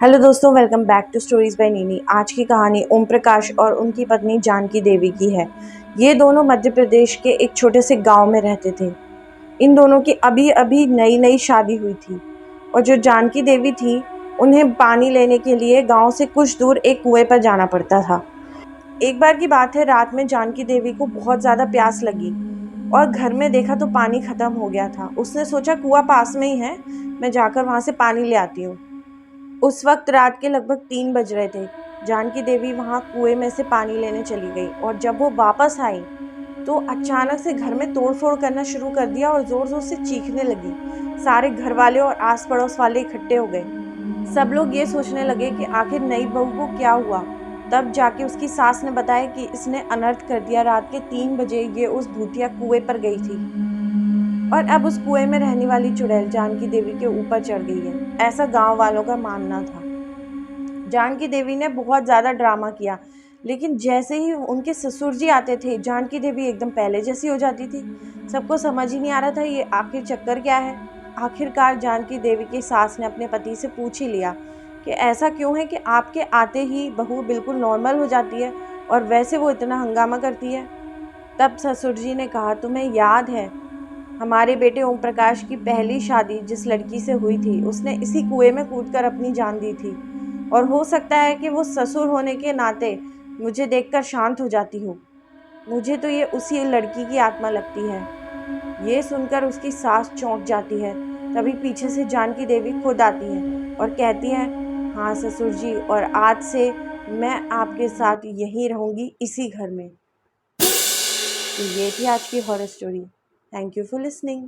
Hello दोस्तों, welcome back to stories by Nini. आज की कहानी ओम प्रकाश और उनकी पत्नी जानकी देवी की है। ये दोनों मध्य प्रदेश के एक छोटे से गांव में रहते थे। इन दोनों की अभी अभी नई नई शादी हुई थी और जो जानकी देवी थी उन्हें पानी लेने के लिए गांव से कुछ दूर एक कुएं पर जाना पड़ता था। एक बार की बात है, रात में जानकी देवी को बहुत ज़्यादा प्यास लगी और घर में देखा तो पानी ख़त्म हो गया था। उसने सोचा कुआं पास में ही है, मैं जाकर वहाँ से पानी ले आती हूँ। उस वक्त रात के लगभग 3 बज रहे थे। जानकी देवी वहां कुएं में से पानी लेने चली गई और जब वो वापस आई तो अचानक से घर में तोड़-फोड़ करना शुरू कर दिया और ज़ोर-ज़ोर से चीखने लगी। सारे घर वाले और आस-पड़ोस वाले इकट्ठे हो गए। सब लोग ये सोचने लगे कि आखिर नई बहू को क्या हुआ। तब जाके उसकी सास ने बताया कि इसने अनर्थ कर दिया। रात के 3 बजे ये उस भूतिया कुएं पर गई थी और अब उस कुएं में रहने वाली चुड़ैल जानकी देवी के ऊपर चढ़ गई है, ऐसा गांव वालों का मानना था। जानकी देवी ने बहुत ज़्यादा ड्रामा किया, लेकिन जैसे ही उनके ससुर जी आते थे जानकी देवी एकदम पहले जैसी हो जाती थी। सबको समझ ही नहीं आ रहा था ये आखिर चक्कर क्या है। आखिरकार जानकी देवी की सास ने अपने पति से पूछ ही लिया कि ऐसा क्यों है कि आपके आते ही बहू बिल्कुल नॉर्मल हो जाती है और वैसे वो इतना हंगामा करती है। तब ससुर जी ने कहा, तुम्हें याद है हमारे बेटे ओम प्रकाश की पहली शादी जिस लड़की से हुई थी उसने इसी कुएं में कूदकर अपनी जान दी थी और हो सकता है कि वो ससुर होने के नाते मुझे देखकर शांत हो जाती हो। मुझे तो ये उसी लड़की की आत्मा लगती है। ये सुनकर उसकी सास चौंक जाती है। तभी पीछे से जानकी देवी खुद आती है और कहती है, हाँ ससुर जी, और आज से मैं आपके साथ यहीं रहूँगी इसी घर में। तो ये थी आज की horror story. Thank you for listening.